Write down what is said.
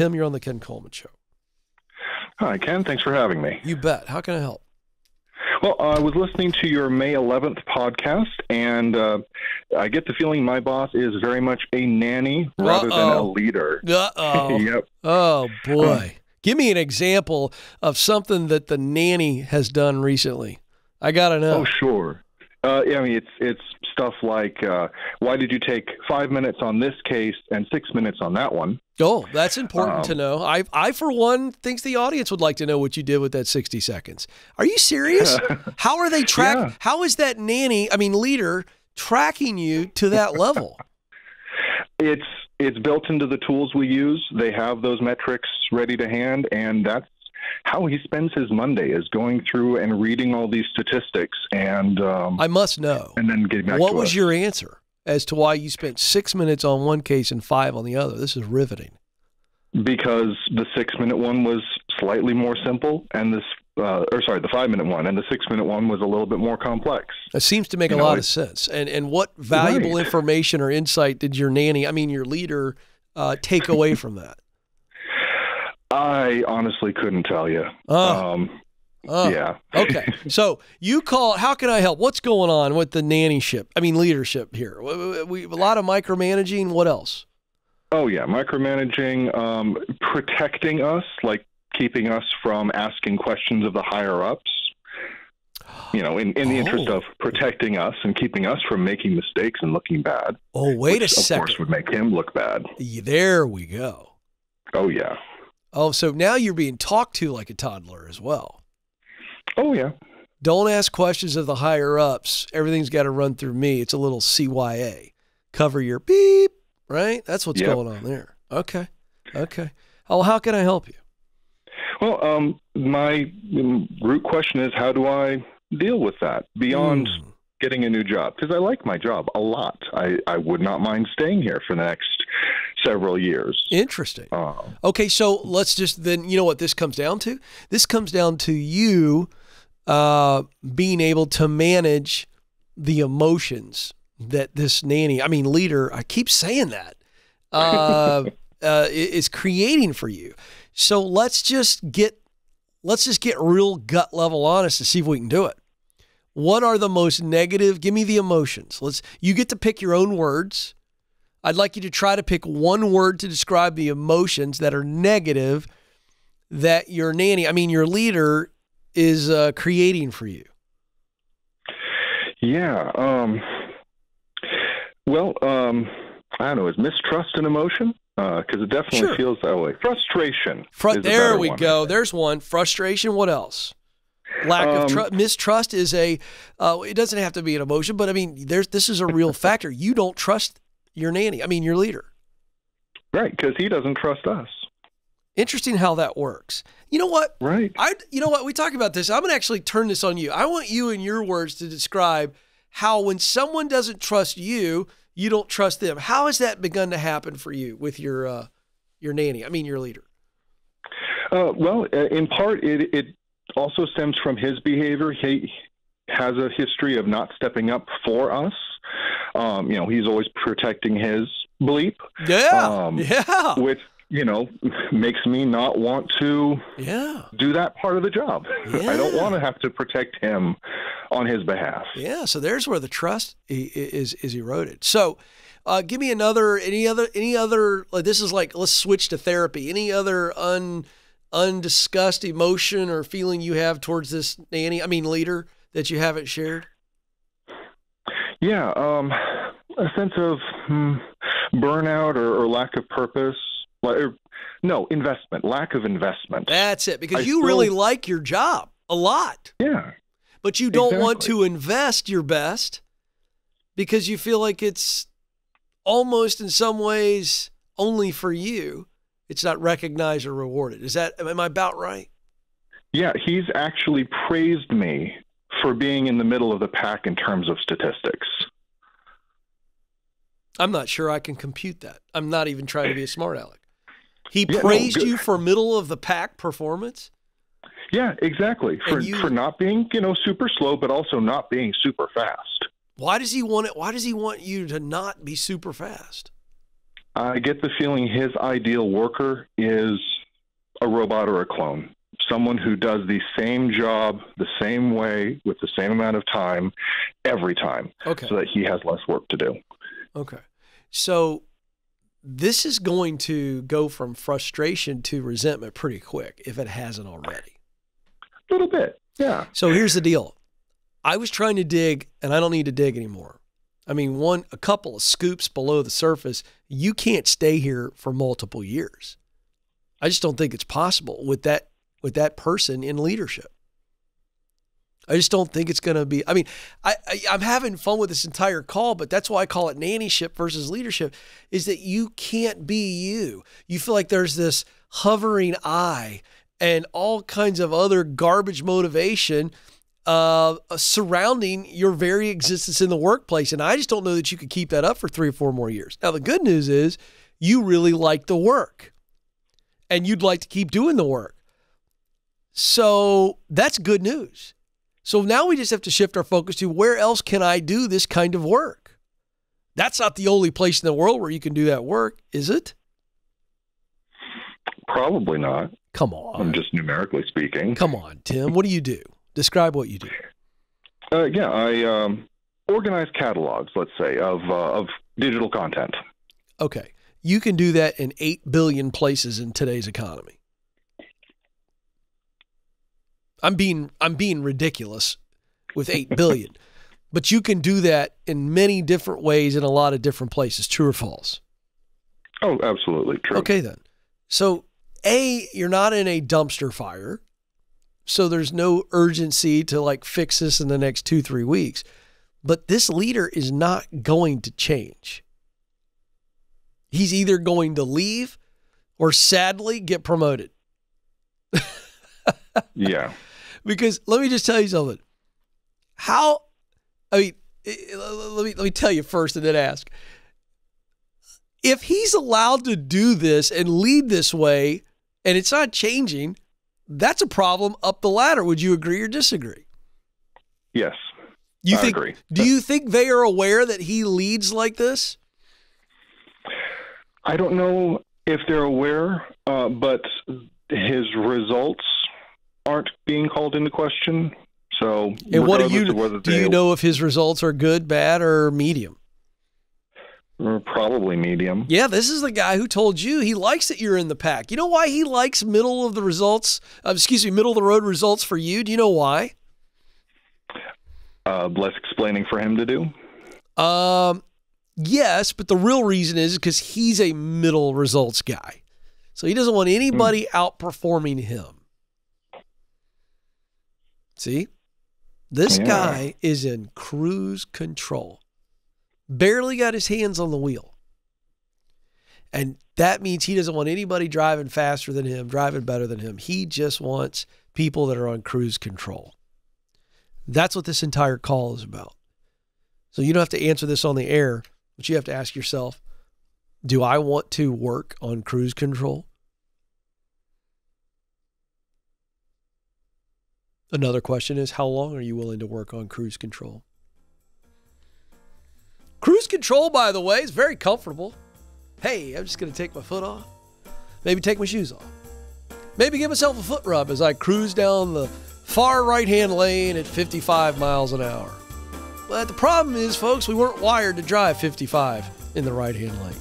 Tim. You're on the Ken Coleman Show. Hi, Ken. Thanks for having me. You bet. How can I help? Well, I was listening to your May 11th podcast, and I get the feeling my boss is very much a nanny rather than a leader. Uh-oh. Yep. Oh, boy. Give me an example of something that the nanny has done recently. I got to know. Oh, sure. I mean, it's stuff like, why did you take 5 minutes on this case and 6 minutes on that one? Oh, that's important to know. I, for one, think the audience would like to know what you did with that 60 seconds. Are you serious? How are they Yeah. How is that leader tracking you to that level? It's built into the tools we use. They have those metrics ready to hand, and that's how he spends his Monday, is going through and reading all these statistics. And I must know. And then getting back what to was us. your answer as to why you spent 6 minutes on one case and 5 on the other? This is riveting. Because the 6 minute one was slightly more simple, and the 5 minute one, and the 6 minute one was a little bit more complex. It seems to make a lot of sense. And what valuable information or insight did your leader, take away from that? I honestly couldn't tell you. Yeah. Okay. So you call. How can I help? What's going on with the leadership here? We a lot of micromanaging. What else? Oh, yeah. Micromanaging, protecting us, like keeping us from asking questions of the higher-ups, in the interest of protecting us and keeping us from making mistakes and looking bad. Oh, wait a which, second. Of course, would make him look bad. There we go. Oh, yeah. Oh, so now you're being talked to like a toddler as well. Oh, yeah. Don't ask questions of the higher-ups. Everything's got to run through me. It's a little CYA. Cover your beep, right? That's what's going on there. Okay. Oh, how can I help you? Well, my root question is, how do I deal with that beyond getting a new job? Because I like my job a lot. I would not mind staying here for the next several years. Interesting. Okay, so let's just then, you know what this comes down to? This comes down to you being able to manage the emotions that this leader, I keep saying that, is creating for you. So let's just get real gut level honest to see if we can do it. What are the most negative? Give me the emotions. You get to pick your own words. I'd like you to try to pick one word to describe the emotions that are negative that your leader is creating for you. Yeah. I don't know. Is mistrust an emotion? Because it definitely feels that way. Frustration. There we go. There's one. Frustration. What else? Lack of mistrust is it doesn't have to be an emotion, but this is a real factor. You don't trust your your leader. Right, because he doesn't trust us. Interesting how that works. You know what? Right. We talk about this. I'm going to actually turn this on you. I want you in your words to describe how when someone doesn't trust you, you don't trust them. How has that begun to happen for you with your leader? In part, it also stems from his behavior. He has a history of not stepping up for us. He's always protecting his bleep. Yeah. Which, makes me not want to do that part of the job. I don't want to have to protect him on his behalf. Yeah. So there's where the trust is eroded. So give me any other, like, this is like, let's switch to therapy. Any other undiscussed emotion or feeling you have towards this leader that you haven't shared? Yeah. A sense of burnout or lack of purpose. Investment, lack of investment. That's it, because you really like your job a lot. Yeah. But you don't want to invest your best because you feel like it's almost in some ways only for you. It's not recognized or rewarded. Am I about right? Yeah, he's actually praised me for being in the middle of the pack in terms of statistics. I'm not sure I can compute that. I'm not even trying to be a smart aleck. He praised you for middle of the pack performance? Yeah, exactly. For not being, super slow, but also not being super fast. Why does he want it? Why does he want you to not be super fast? I get the feeling his ideal worker is a robot or a clone, someone who does the same job the same way with the same amount of time every time, so that he has less work to do. Okay. So this is going to go from frustration to resentment pretty quick if it hasn't already. A little bit, yeah. So here's the deal. I was trying to dig, and I don't need to dig anymore. I mean, a couple of scoops below the surface, you can't stay here for multiple years. I just don't think it's possible with that person in leadership. I just don't think it's going to be. I mean, I'm having fun with this entire call, but that's why I call it nannyship versus leadership, is that you can't be you. You feel like there's this hovering eye and all kinds of other garbage motivation surrounding your very existence in the workplace. And I just don't know that you could keep that up for 3 or 4 more years. Now, the good news is you really like the work and you'd like to keep doing the work. So that's good news. So now we just have to shift our focus to where else can I do this kind of work? That's not the only place in the world where you can do that work, is it? Probably not. Come on. I'm just numerically speaking. Come on, Tim. What do you do? Describe what you do. I organize catalogs, let's say, of digital content. Okay. You can do that in 8 billion places in today's economy. I'm being ridiculous with 8 billion, but you can do that in many different ways in a lot of different places. True or false? Oh, absolutely true. Okay, then. So, A, you're not in a dumpster fire. So there's no urgency to like fix this in the next 2-3 weeks. But this leader is not going to change. He's either going to leave or sadly get promoted. Yeah. Because let me just tell you something. Let me tell you first and then ask. If he's allowed to do this and lead this way and it's not changing, that's a problem up the ladder. Would you agree or disagree? Yes, I agree. Do you think they are aware that he leads like this? I don't know if they're aware, but his results aren't being called into question. So, and what do you know if his results are good, bad, or medium? Probably medium. Yeah, this is the guy who told you he likes that you're in the pack. You know why he likes middle of the road results for you? Do you know why? Less explaining for him to do? Yes, but the real reason is because he's a middle results guy. So he doesn't want anybody outperforming him. See? This guy is in cruise control. Barely got his hands on the wheel. And that means he doesn't want anybody driving faster than him, driving better than him. He just wants people that are on cruise control. That's what this entire call is about. So you don't have to answer this on the air, but you have to ask yourself, do I want to work on cruise control? Another question is, how long are you willing to work on cruise control? Cruise control, by the way, is very comfortable. Hey, I'm just going to take my foot off. Maybe take my shoes off. Maybe give myself a foot rub as I cruise down the far right-hand lane at 55 miles an hour. But the problem is, folks, we weren't wired to drive 55 in the right-hand lane.